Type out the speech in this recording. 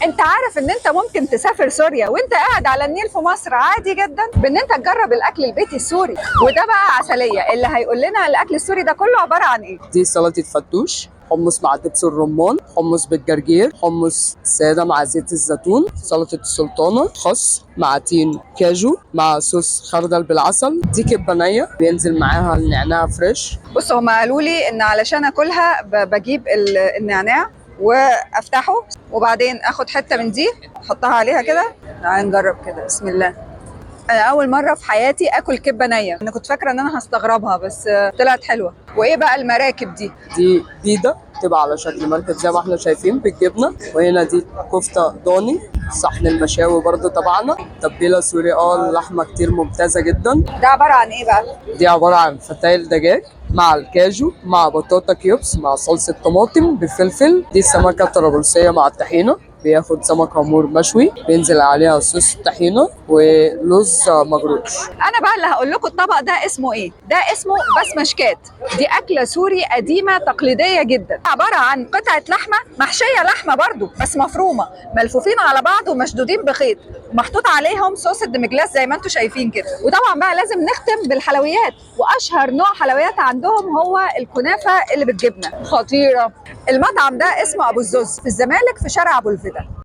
انت عارف ان انت ممكن تسافر سوريا وانت قاعد على النيل في مصر عادي جدا، بان انت تجرب الاكل البيتي السوري. وده بقى عسليه اللي هيقول لنا الاكل السوري ده كله عباره عن ايه. دي سلطة فتوش، حمص مع دبس الرمان، حمص بالجرجير، حمص سادة مع زيت الزيتون، سلطة السلطانة، خس مع تين كاجو مع صوص خردل بالعسل. دي كبة نية بينزل معاها النعناع فريش. بص، هما قالوا لي ان علشان اكلها بجيب النعناع وافتحه، وبعدين اخد حته من دي احطها عليها كده. تعال نجرب كده، بسم الله. انا اول مره في حياتي اكل كبه نيه، انا كنت فاكره ان انا هستغربها بس طلعت حلوه. وايه بقى المراكب دي؟ دي بيضة تبقى على شكل مركب زي ما احنا شايفين بالجبنة. وهنا دي كفتة ضاني، صحن المشاوي برضو تبعنا، تتبيلة سوري. اللحمة كتير ممتازة جدا. ده عباره عن ايه بقى؟ دي عبارة عن فتايل دجاج مع الكاجو مع بطاطا كيوبس مع صلصة طماطم بفلفل. دي السمكة الطرابلسية مع الطحينة، بياخد سمك عمور مشوي بينزل عليها صوص طحينة ولوز مجروش. انا بقى اللي هقول لكم الطبق ده اسمه ايه. ده اسمه بسمشكات. دي اكله سوري قديمه تقليديه جدا، عباره عن قطعه لحمه محشيه لحمه برضو بس مفرومه، ملفوفين على بعض ومشدودين بخيط، ومحطوط عليهم صوص الدمجلاس زي ما انتم شايفين كده. وطبعا بقى لازم نختم بالحلويات، واشهر نوع حلويات عندهم هو الكنافه اللي بالجبنه، خطيره. المطعم ده اسمه ابو الزوز في الزمالك في شارع ابو الفتى.